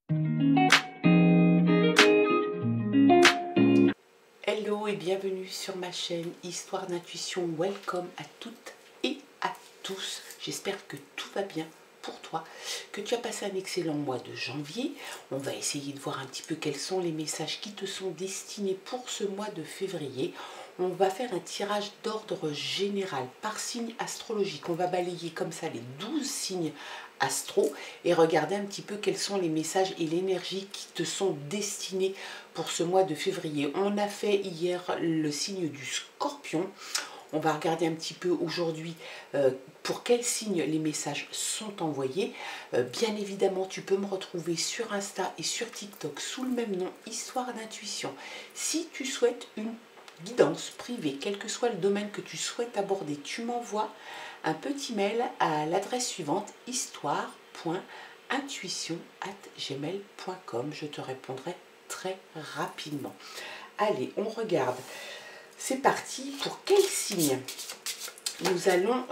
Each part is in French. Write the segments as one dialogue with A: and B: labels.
A: Hello et bienvenue sur ma chaîne Histoire d'intuition. Welcome à toutes et à tous. J'espère que tout va bien pour toi, que tu as passé un excellent mois de janvier. On va essayer de voir un petit peu quels sont les messages qui te sont destinés pour ce mois de février. On va faire un tirage d'ordre général par signe astrologique. On va balayer comme ça les 12 signes astro et regarder un petit peu quels sont les messages et l'énergie qui te sont destinés pour ce mois de février. On a fait hier le signe du Scorpion. On va regarder un petit peu aujourd'hui pour quel signe les messages sont envoyés. Bien évidemment, tu peux me retrouver sur Insta et sur TikTok sous le même nom, Histoire d'intuition. Si tu souhaites une guidance privée, quel que soit le domaine que tu souhaites aborder, tu m'envoies un petit mail à l'adresse suivante, histoire.intuition@gmail.com. Je te répondrai très rapidement. Allez, on regarde. C'est parti. Pour quel signe nous allons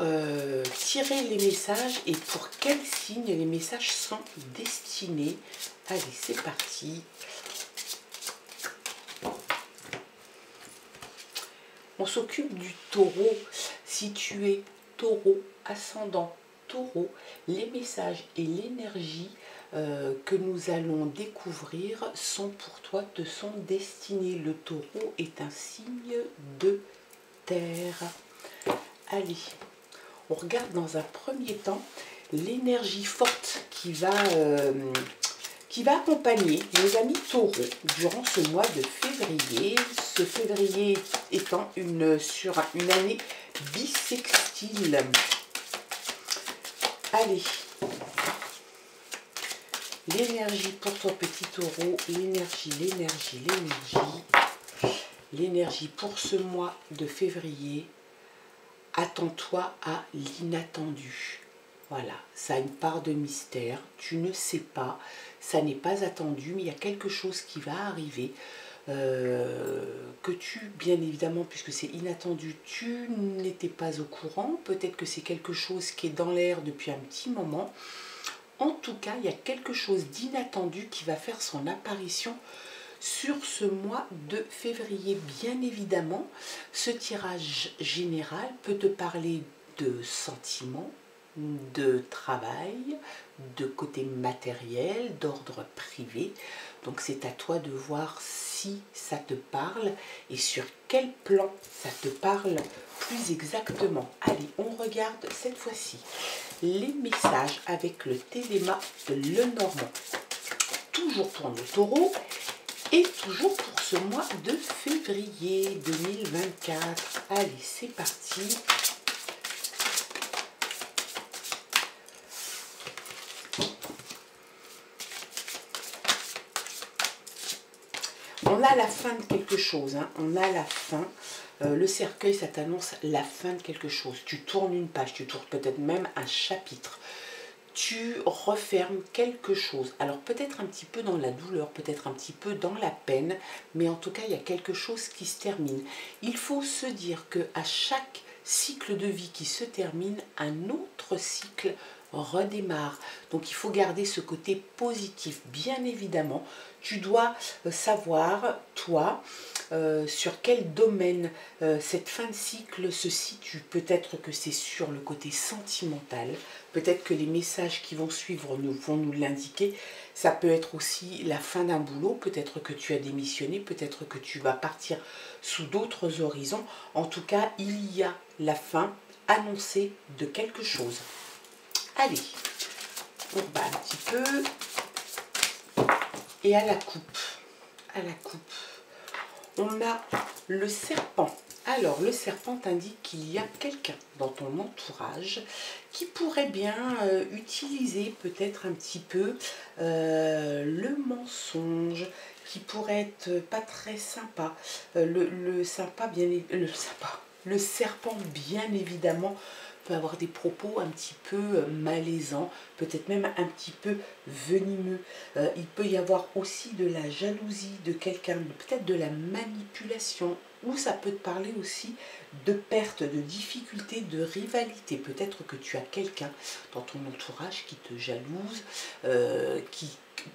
A: tirer les messages et pour quel signe les messages sont destinés? Allez, c'est parti. On s'occupe du taureau. Si tu es taureau, ascendant taureau, les messages et l'énergie que nous allons découvrir sont pour toi, te sont destinés. Le taureau est un signe de terre. Allez, on regarde dans un premier temps l'énergie forte qui va accompagner nos amis taureaux durant ce mois de février. Ce février étant sur une année bissextile. Allez, l'énergie pour toi petit taureau, l'énergie pour ce mois de février. Attends-toi à l'inattendu. Voilà, ça a une part de mystère, tu ne sais pas, ça n'est pas attendu, mais il y a quelque chose qui va arriver, que tu, bien évidemment, puisque c'est inattendu, tu n'étais pas au courant, peut-être que c'est quelque chose qui est dans l'air depuis un petit moment. En tout cas, il y a quelque chose d'inattendu qui va faire son apparition sur ce mois de février. Bien évidemment, ce tirage général peut te parler de sentiments, de travail, de côté matériel, d'ordre privé. Donc c'est à toi de voir si ça te parle et sur quel plan ça te parle plus exactement. Allez, on regarde cette fois-ci les messages avec le téléma de Lenormand. Toujours pour nos taureaux. Et toujours pour ce mois de février 2024. Allez, c'est parti. On a la fin de quelque chose. Hein. On a la fin. Le cercueil, ça t'annonce la fin de quelque chose. Tu tournes une page, tu tournes peut-être même un chapitre. Tu refermes quelque chose. Alors peut-être un petit peu dans la douleur, peut-être un petit peu dans la peine, mais en tout cas, il y a quelque chose qui se termine. Il faut se dire qu'à chaque cycle de vie qui se termine, un autre cycle redémarre. Donc il faut garder ce côté positif. Bien évidemment, tu dois savoir, toi, sur quel domaine cette fin de cycle se situe. Peut-être que c'est sur le côté sentimental, peut-être que les messages qui vont suivre vont nous l'indiquer. Ça peut être aussi la fin d'un boulot, peut-être que tu as démissionné, peut-être que tu vas partir sous d'autres horizons. En tout cas, il y a la fin annoncée de quelque chose. Allez, on bat un petit peu. Et à la coupe, on a le serpent. Alors, le serpent indique qu'il y a quelqu'un dans ton entourage qui pourrait bien utiliser peut-être un petit peu le mensonge, qui pourrait être pas très sympa. Le serpent, bien évidemment, peut avoir des propos un petit peu malaisants, peut-être même un petit peu venimeux. Il peut y avoir aussi de la jalousie de quelqu'un, peut-être de la manipulation ou ça peut te parler aussi de perte, de difficulté, de rivalité. Peut-être que tu as quelqu'un dans ton entourage qui te jalouse,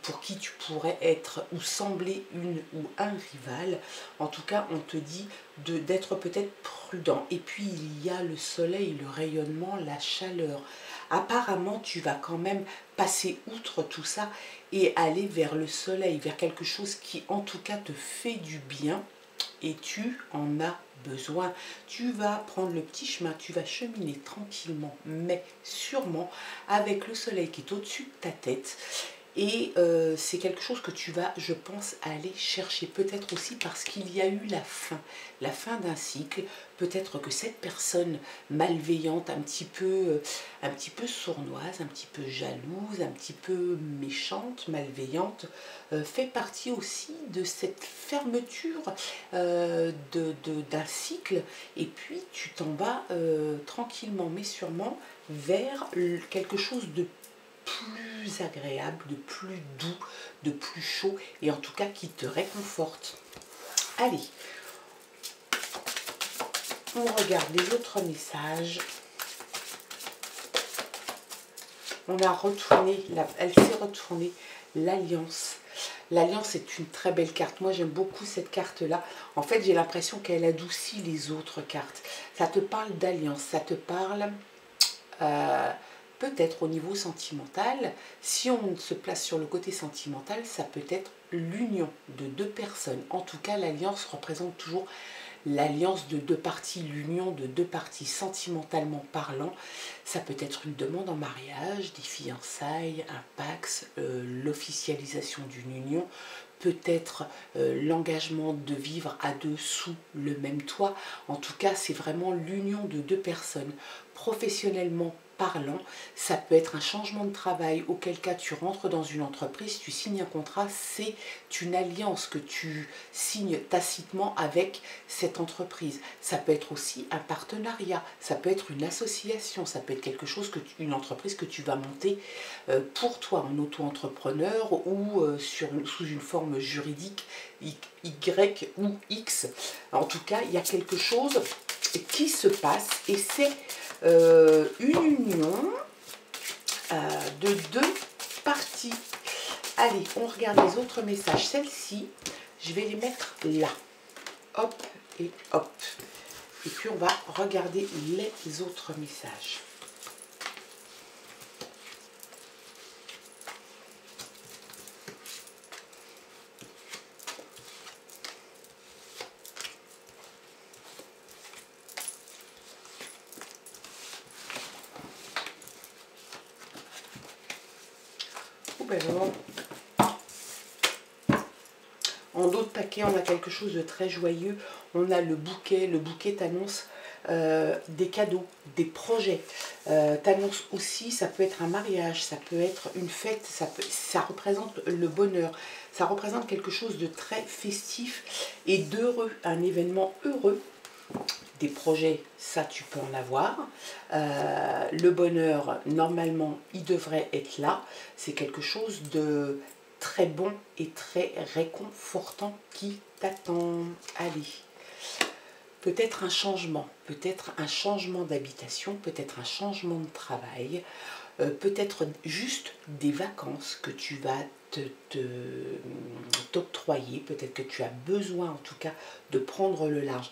A: pour qui tu pourrais être ou sembler une ou un rival. En tout cas, on te dit d'être peut-être prudent. Et puis, il y a le soleil, le rayonnement, la chaleur. Apparemment, tu vas quand même passer outre tout ça et aller vers le soleil, vers quelque chose qui, en tout cas, te fait du bien. Et tu en as besoin. Tu vas prendre le petit chemin, tu vas cheminer tranquillement, mais sûrement avec le soleil qui est au-dessus de ta tête. Et c'est quelque chose que tu vas, je pense, aller chercher. Peut-être aussi parce qu'il y a eu la fin d'un cycle. Peut-être que cette personne malveillante, un petit peu sournoise, un petit peu jalouse, un petit peu méchante, malveillante, fait partie aussi de cette fermeture d'un cycle. Et puis tu t'en vas tranquillement mais sûrement vers quelque chose de plus agréable, de plus doux, de plus chaud et en tout cas qui te réconforte. Allez, on regarde les autres messages. On a retourné, elle s'est retournée, l'Alliance. L'Alliance est une très belle carte. Moi, j'aime beaucoup cette carte-là. En fait, j'ai l'impression qu'elle adoucit les autres cartes. Ça te parle d'alliance, ça te parle peut-être au niveau sentimental. Si on se place sur le côté sentimental, ça peut être l'union de deux personnes. En tout cas, l'Alliance représente toujours l'alliance de deux parties, l'union de deux parties sentimentalement parlant. Ça peut être une demande en mariage, des fiançailles, un pax, l'officialisation d'une union, peut-être l'engagement de vivre à deux sous le même toit. En tout cas, c'est vraiment l'union de deux personnes. Professionnellement parlant, ça peut être un changement de travail, auquel cas tu rentres dans une entreprise, tu signes un contrat, c'est une alliance que tu signes tacitement avec cette entreprise. Ça peut être aussi un partenariat, ça peut être une association, ça peut être quelque chose, une entreprise que tu vas monter pour toi, en auto-entrepreneur ou sous une forme juridique Y ou X. En tout cas, il y a quelque chose qui se passe et c'est une union de deux parties. Allez, on regarde les autres messages. Celles-ci, je vais les mettre là. Hop et hop. Et puis on va regarder les autres messages. En d'autres paquets, on a quelque chose de très joyeux. On a le bouquet. Le bouquet t'annonce des cadeaux, des projets. T'annonce aussi, ça peut être un mariage, ça peut être une fête, ça représente le bonheur. Ça représente quelque chose de très festif et d'heureux, un événement heureux. Des projets, ça tu peux en avoir. Le bonheur, normalement, il devrait être là. C'est quelque chose de très bon et très réconfortant qui t'attend. Allez, peut-être un changement d'habitation, peut-être un changement de travail, peut-être juste des vacances que tu vas t'octroyer, peut-être que tu as besoin en tout cas de prendre le large.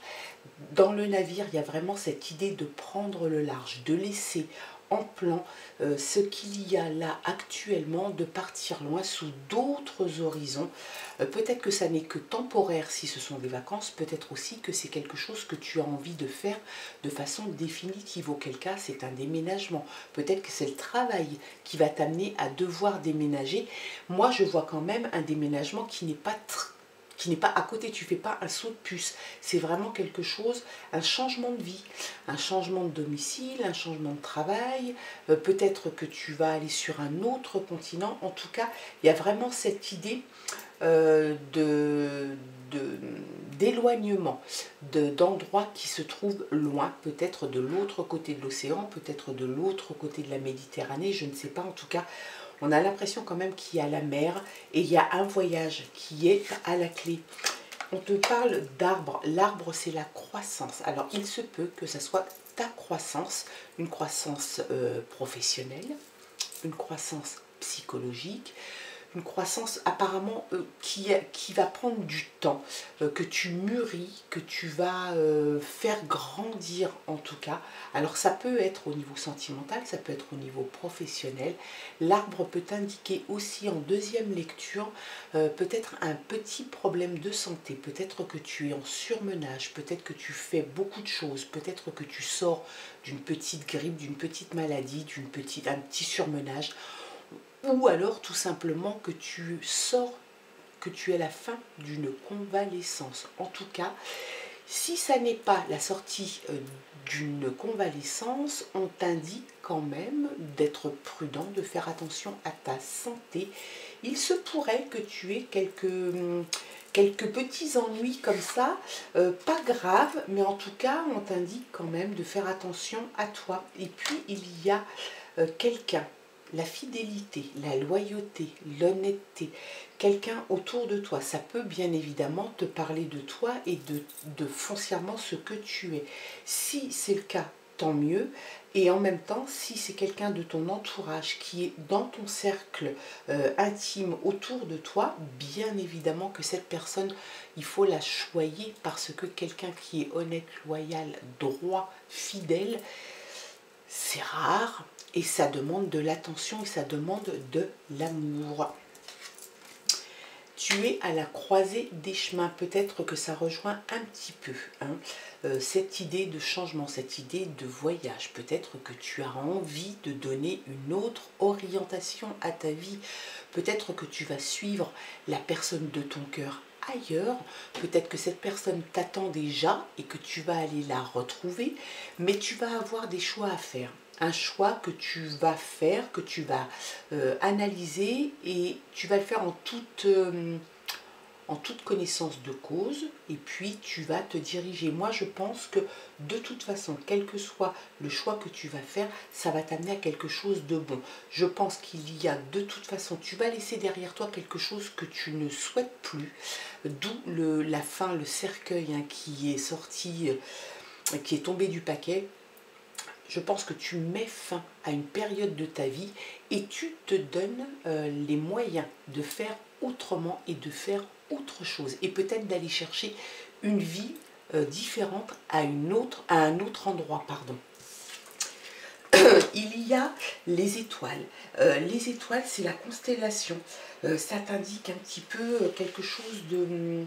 A: Dans le navire, il y a vraiment cette idée de prendre le large, de laisser en plan ce qu'il y a là actuellement, de partir loin sous d'autres horizons. Peut-être que ça n'est que temporaire si ce sont des vacances, peut-être aussi que c'est quelque chose que tu as envie de faire de façon définitive, auquel cas c'est un déménagement. Peut-être que c'est le travail qui va t'amener à devoir déménager. Moi, je vois quand même un déménagement qui n'est pas à côté, tu ne fais pas un saut de puce. C'est vraiment quelque chose, un changement de vie, un changement de domicile, un changement de travail. Peut-être que tu vas aller sur un autre continent. En tout cas, il y a vraiment cette idée d'éloignement, d'endroits qui se trouvent loin, peut-être de l'autre côté de l'océan, peut-être de l'autre côté de la Méditerranée, je ne sais pas. En tout cas, on a l'impression quand même qu'il y a la mer et il y a un voyage qui est à la clé. On te parle d'arbre. L'arbre, c'est la croissance. Alors, il se peut que ça soit ta croissance, une croissance professionnelle, une croissance psychologique, une croissance apparemment qui va prendre du temps, que tu mûris, que tu vas faire grandir en tout cas. Alors ça peut être au niveau sentimental, ça peut être au niveau professionnel. L'arbre peut indiquer aussi en deuxième lecture peut-être un petit problème de santé, peut-être que tu es en surmenage, peut-être que tu fais beaucoup de choses, peut-être que tu sors d'une petite grippe, d'une petite maladie, un petit surmenage, ou alors tout simplement que tu sors, que tu es à la fin d'une convalescence. En tout cas, si ça n'est pas la sortie d'une convalescence, on t'indique quand même d'être prudent, de faire attention à ta santé. Il se pourrait que tu aies quelques petits ennuis comme ça, pas graves, mais en tout cas, on t'indique quand même de faire attention à toi. Et puis, il y a quelqu'un, la fidélité, la loyauté, l'honnêteté, quelqu'un autour de toi. Ça peut bien évidemment te parler de toi et de foncièrement ce que tu es. Si c'est le cas, tant mieux. Et en même temps, si c'est quelqu'un de ton entourage qui est dans ton cercle intime autour de toi, bien évidemment que cette personne, il faut la choyer parce que quelqu'un qui est honnête, loyal, droit, fidèle, c'est rare et ça demande de l'attention et ça demande de l'amour. Tu es à la croisée des chemins, peut-être que ça rejoint un petit peu cette idée de changement, cette idée de voyage. Peut-être que tu as envie de donner une autre orientation à ta vie. Peut-être que tu vas suivre la personne de ton cœur ailleurs. Peut-être que cette personne t'attend déjà et que tu vas aller la retrouver, mais tu vas avoir des choix à faire. Un choix que tu vas faire, que tu vas analyser et tu vas le faire en toute connaissance de cause et puis tu vas te diriger. Moi je pense que de toute façon, quel que soit le choix que tu vas faire, ça va t'amener à quelque chose de bon. Je pense qu'il y a de toute façon, tu vas laisser derrière toi quelque chose que tu ne souhaites plus, d'où la fin, le cercueil qui est sorti, qui est tombé du paquet. Je pense que tu mets fin à une période de ta vie et tu te donnes les moyens de faire autrement et de faire autre chose. Et peut-être d'aller chercher une vie différente à un autre endroit. Pardon. Il y a les étoiles. Les étoiles, c'est la constellation. Ça t'indique un petit peu quelque chose de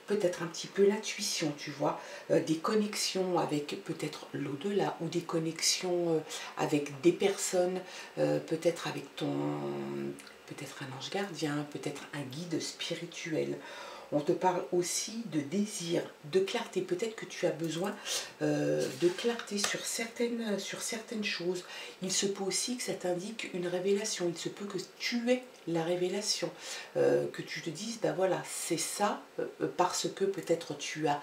A: peut-être un petit peu l'intuition, tu vois, des connexions avec peut-être l'au-delà ou des connexions avec des personnes, peut-être avec peut-être un ange gardien, peut-être un guide spirituel. On te parle aussi de désir, de clarté. Peut-être que tu as besoin de clarté sur certaines choses. Il se peut aussi que ça t'indique une révélation. Il se peut que tu aies la révélation, que tu te dises, ben voilà, c'est ça, parce que peut-être tu as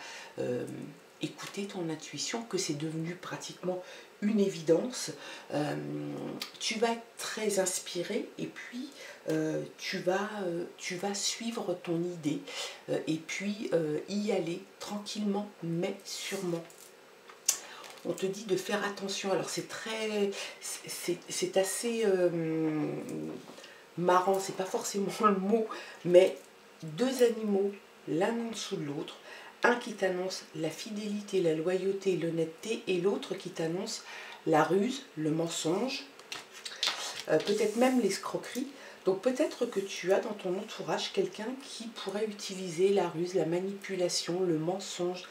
A: écouté ton intuition, que c'est devenu pratiquement une évidence. Tu vas être très inspiré et puis tu vas suivre ton idée et puis y aller tranquillement mais sûrement. On te dit de faire attention. Alors c'est assez marrant, c'est pas forcément le mot, mais deux animaux l'un en dessous de l'autre, un qui t'annonce la fidélité, la loyauté, l'honnêteté et l'autre qui t'annonce la ruse, le mensonge, peut-être même l'escroquerie. Donc peut-être que tu as dans ton entourage quelqu'un qui pourrait utiliser la ruse, la manipulation, le mensonge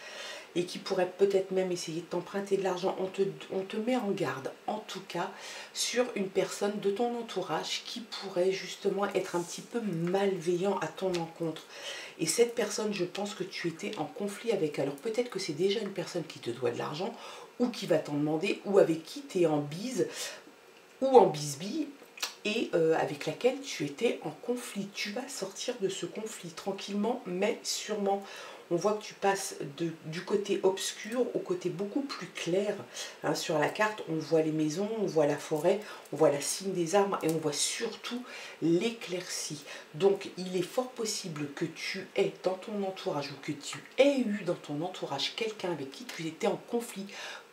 A: et qui pourrait peut-être même essayer de t'emprunter de l'argent. On te met en garde, en tout cas, sur une personne de ton entourage qui pourrait justement être un petit peu malveillant à ton encontre. Et cette personne, je pense que tu étais en conflit avec elle. Alors peut-être que c'est déjà une personne qui te doit de l'argent ou qui va t'en demander ou avec qui tu es en bise ou en bisbille et avec laquelle tu étais en conflit. Tu vas sortir de ce conflit tranquillement mais sûrement. On voit que tu passes du côté obscur au côté beaucoup plus clair. Hein, sur la carte, on voit les maisons, on voit la forêt, on voit la cime des arbres et on voit surtout l'éclaircie. Donc, il est fort possible que tu aies dans ton entourage ou que tu aies eu dans ton entourage quelqu'un avec qui tu étais en conflit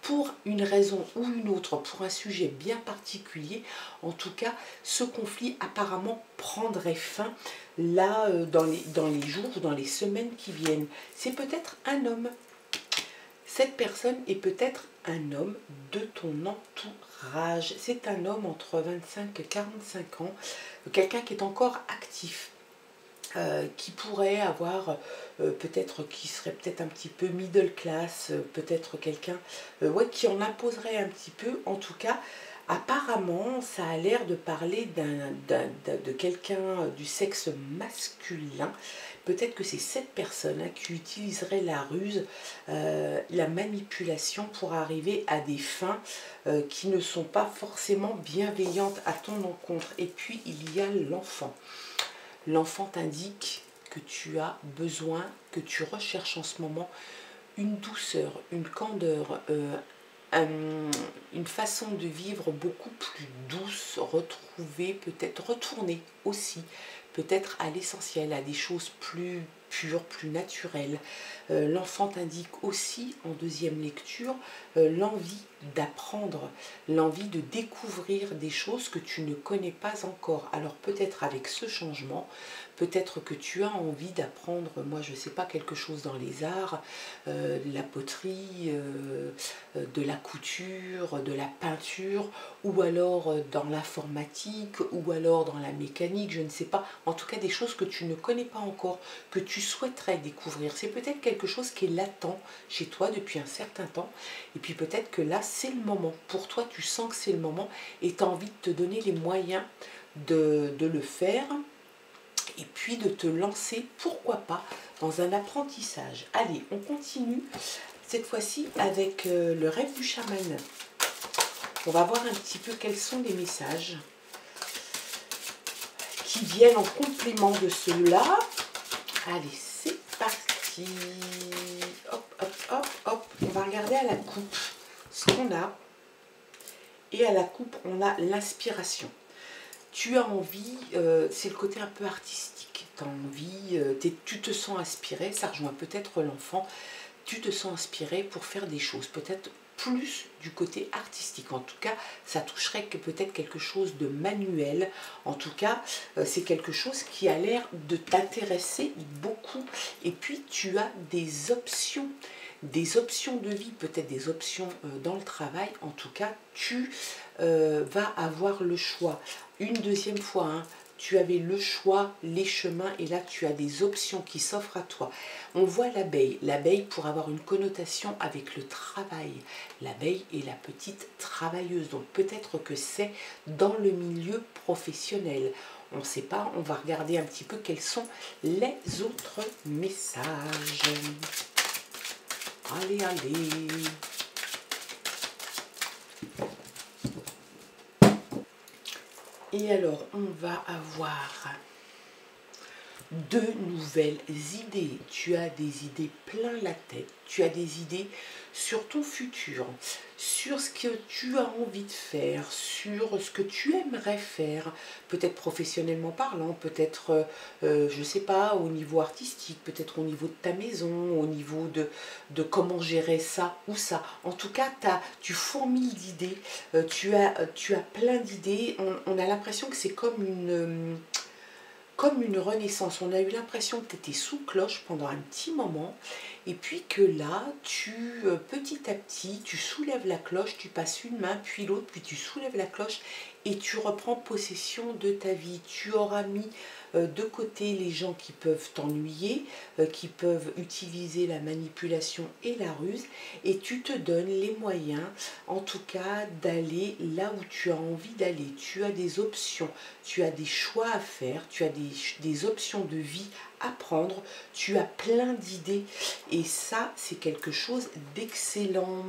A: pour une raison ou une autre, pour un sujet bien particulier. En tout cas, ce conflit apparemment prendrait fin là dans les jours ou dans les semaines qui viennent. C'est peut-être un homme. Cette personne est peut-être un homme de ton entourage. C'est un homme entre 25 et 45 ans, quelqu'un qui est encore actif. Qui pourrait avoir peut-être, qui serait peut-être un petit peu middle class, peut-être quelqu'un ouais, qui en imposerait un petit peu. En tout cas, apparemment, ça a l'air de parler de quelqu'un du sexe masculin. Peut-être que c'est cette personne hein, qui utiliserait la ruse, la manipulation pour arriver à des fins qui ne sont pas forcément bienveillantes à ton encontre. Et puis, il y a l'enfant. L'enfant t'indique que tu as besoin, que tu recherches en ce moment une douceur, une candeur, une façon de vivre beaucoup plus douce, retrouver, peut-être retourner aussi, peut-être à l'essentiel, à des choses plus pures, plus naturelles. L'enfant t'indique aussi en deuxième lecture l'envie d'apprendre, l'envie de découvrir des choses que tu ne connais pas encore. Alors peut-être avec ce changement, peut-être que tu as envie d'apprendre, moi je ne sais pas, quelque chose dans les arts, de la poterie, de la couture, de la peinture, ou alors dans l'informatique, ou alors dans la mécanique, je ne sais pas. En tout cas des choses que tu ne connais pas encore, que tu souhaiterais découvrir. C'est peut-être quelque chose qui est latent chez toi depuis un certain temps. Et puis peut-être que là, c'est le moment. Pour toi, tu sens que c'est le moment et tu as envie de te donner les moyens de le faire. Et puis de te lancer, pourquoi pas, dans un apprentissage. Allez, on continue cette fois-ci avec le rêve du chaman. On va voir un petit peu quels sont les messages qui viennent en complément de ceux-là. Allez, c'est parti. Hop, hop, hop, hop. On va regarder à la coupe ce qu'on a. Et à la coupe, on a l'inspiration. Tu as envie, c'est le côté un peu artistique. Tu as envie, tu te sens inspiré, ça rejoint peut-être l'enfant. Tu te sens inspiré pour faire des choses, peut-être plus du côté artistique. En tout cas, ça toucherait que peut-être quelque chose de manuel. En tout cas, c'est quelque chose qui a l'air de t'intéresser beaucoup. Et puis, tu as des options de vie, peut-être des options dans le travail. En tout cas, tu vas avoir le choix. Une deuxième fois, hein, tu avais le choix, les chemins, et là tu as des options qui s'offrent à toi. On voit l'abeille. L'abeille pour avoir une connotation avec le travail. L'abeille est la petite travailleuse, donc peut-être que c'est dans le milieu professionnel. On ne sait pas, on va regarder un petit peu quels sont les autres messages. Allez, allez. Et alors, on va avoir de nouvelles idées. Tu as des idées plein la tête. Tu as des idées sur ton futur, sur ce que tu as envie de faire, sur ce que tu aimerais faire, peut-être professionnellement parlant, peut-être, je ne sais pas, au niveau artistique, peut-être au niveau de ta maison, au niveau de comment gérer ça ou ça. En tout cas, tu fourmilles d'idées, tu as plein d'idées. On a l'impression que c'est comme une renaissance. On a eu l'impression que tu étais sous cloche pendant un petit moment et puis que là, petit à petit, tu soulèves la cloche, tu passes une main, puis l'autre, puis tu soulèves la cloche et tu reprends possession de ta vie. Tu auras mis de côté les gens qui peuvent t'ennuyer, qui peuvent utiliser la manipulation et la ruse, et tu te donnes les moyens, en tout cas, d'aller là où tu as envie d'aller. Tu as des options, tu as des choix à faire, tu as des options de vie à prendre, tu as plein d'idées, et ça, c'est quelque chose d'excellent.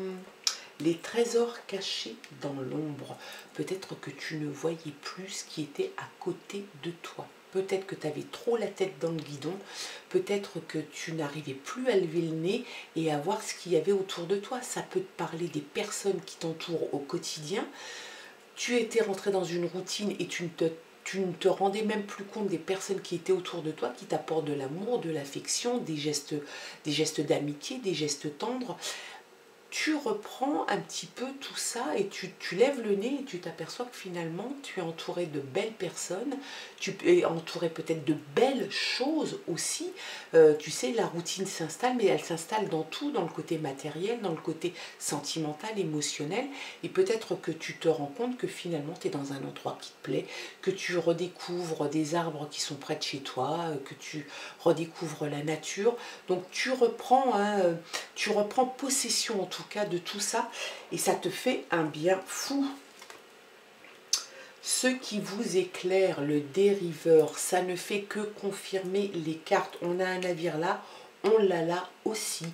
A: Les trésors cachés dans l'ombre. Peut-être que tu ne voyais plus ce qui était à côté de toi. peut-être que tu avais trop la tête dans le guidon, peut-être que tu n'arrivais plus à lever le nez et à voir ce qu'il y avait autour de toi. Ça peut te parler des personnes qui t'entourent au quotidien. Tu étais rentré dans une routine et tu ne te rendais même plus compte des personnes qui étaient autour de toi, qui t'apportent de l'amour, de l'affection, des gestes d'amitié, des gestes tendres. Tu reprends un petit peu tout ça et tu lèves le nez et tu t'aperçois que finalement tu es entouré de belles personnes, tu es entouré peut-être de belles choses aussi. Tu sais, la routine s'installe, mais elle s'installe dans tout, dans le côté matériel, dans le côté sentimental, émotionnel. Et peut-être que tu te rends compte que finalement tu es dans un endroit qui te plaît, que tu redécouvres des arbres qui sont près de chez toi, que tu redécouvres la nature. Donc tu reprends possession en tout cas de tout ça et ça te fait un bien fou. Ce qui vous éclaire, le dériveur, ça ne fait que confirmer les cartes. On a un navire là, on l'a là aussi.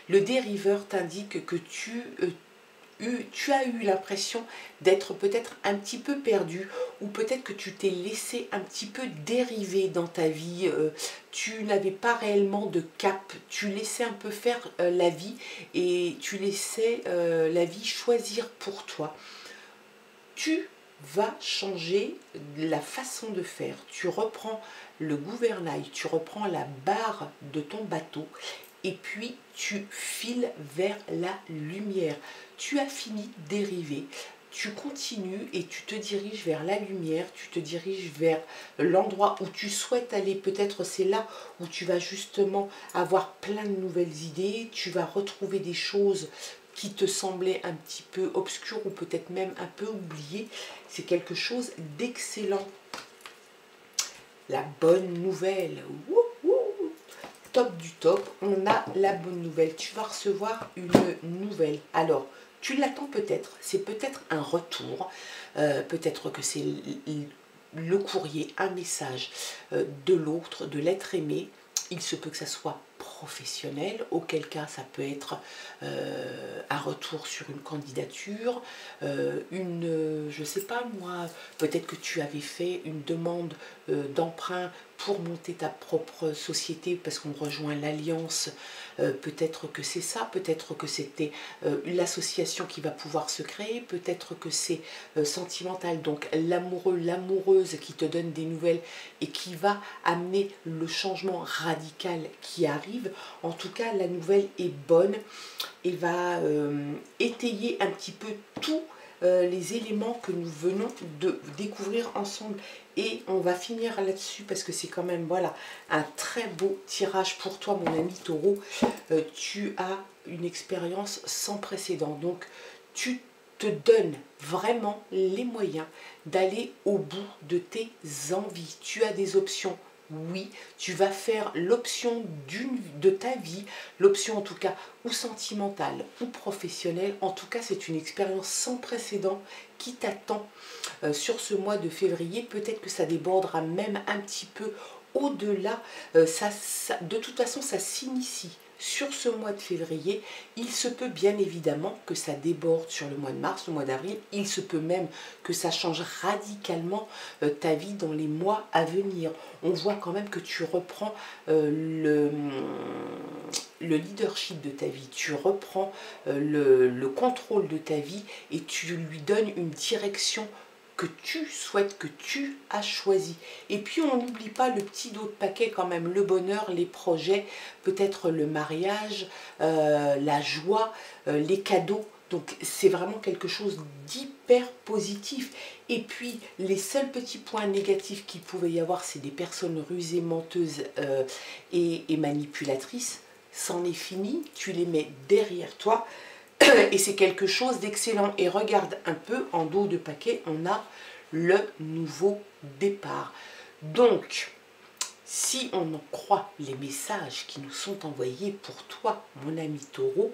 A: Le dériveur t'indique que tu as eu l'impression d'être peut-être un petit peu perdu ou peut-être que tu t'es laissé un petit peu dériver dans ta vie, tu n'avais pas réellement de cap, tu laissais un peu faire la vie et tu laissais la vie choisir pour toi. Tu vas changer la façon de faire, tu reprends le gouvernail, tu reprends la barre de ton bateau et puis tu files vers la lumière. Tu as fini de dériver, tu continues et tu te diriges vers la lumière, tu te diriges vers l'endroit où tu souhaites aller. Peut-être c'est là où tu vas justement avoir plein de nouvelles idées, tu vas retrouver des choses qui te semblaient un petit peu obscures ou peut-être même un peu oubliées. C'est quelque chose d'excellent. La bonne nouvelle, top du top, on a la bonne nouvelle. Tu vas recevoir une nouvelle. Alors, tu l'attends peut-être, c'est peut-être un retour, peut-être que c'est le courrier, un message de l'autre, de l'être aimé. Il se peut que ça soit professionnel, auquel cas ça peut être un retour sur une candidature, je sais pas moi, peut-être que tu avais fait une demande d'emprunt pour monter ta propre société parce qu'on rejoint l'alliance, peut-être que c'est ça, peut-être que c'était l'association qui va pouvoir se créer, peut-être que c'est sentimental, donc l'amoureux, l'amoureuse qui te donne des nouvelles et qui va amener le changement radical qui arrive. En tout cas, la nouvelle est bonne et va étayer un petit peu tout les éléments que nous venons de découvrir ensemble. Et on va finir là-dessus parce que c'est quand même voilà un très beau tirage pour toi, mon ami Taureau. Tu as une expérience sans précédent. Donc, tu te donnes vraiment les moyens d'aller au bout de tes envies. Tu as des options. Oui, tu vas faire l'option de ta vie, l'option en tout cas ou sentimentale ou professionnelle. En tout cas, c'est une expérience sans précédent qui t'attend sur ce mois de février. Peut-être que ça débordera même un petit peu au-delà. De toute façon, ça s'initie sur ce mois de février. Il se peut bien évidemment que ça déborde sur le mois de mars, le mois d'avril. Il se peut même que ça change radicalement ta vie dans les mois à venir. On voit quand même que tu reprends le leadership de ta vie, tu reprends le contrôle de ta vie et tu lui donnes une direction que tu souhaites, que tu as choisi. Et puis on n'oublie pas le petit dos de paquet quand même, le bonheur, les projets, peut-être le mariage, la joie, les cadeaux. Donc c'est vraiment quelque chose d'hyper positif. Et puis les seuls petits points négatifs qu'il pouvait y avoir, c'est des personnes rusées, menteuses et manipulatrices. C'en est fini, tu les mets derrière toi. Et c'est quelque chose d'excellent. Et regarde un peu, en dos de paquet, on a le nouveau départ. Donc, si on en croit les messages qui nous sont envoyés pour toi, mon ami Taureau,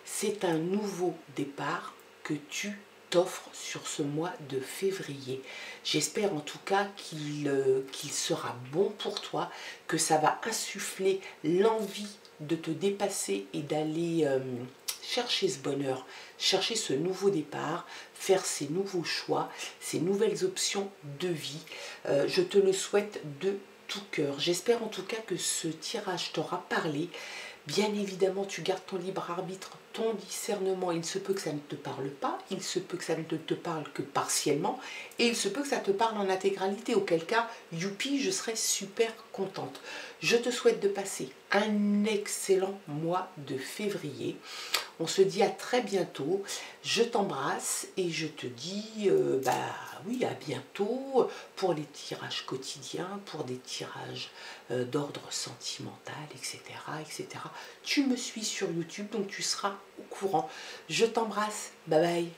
A: c'est un nouveau départ que tu t'offres sur ce mois de février. J'espère en tout cas qu'il sera bon pour toi, que ça va insuffler l'envie de te dépasser et d'aller chercher ce bonheur, chercher ce nouveau départ, faire ces nouveaux choix, ces nouvelles options de vie. Je te le souhaite de tout cœur. J'espère en tout cas que ce tirage t'aura parlé. Bien évidemment, tu gardes ton libre arbitre, ton discernement. Il se peut que ça ne te parle pas, il se peut que ça ne te parle que partiellement, et il se peut que ça te parle en intégralité, auquel cas, youpi, je serai super contente. Je te souhaite de passer un excellent mois de février. On se dit à très bientôt. Je t'embrasse et je te dis oui, à bientôt pour les tirages quotidiens, pour des tirages d'ordre sentimental, etc., etc. Tu me suis sur YouTube, donc tu seras au courant. Je t'embrasse. Bye bye.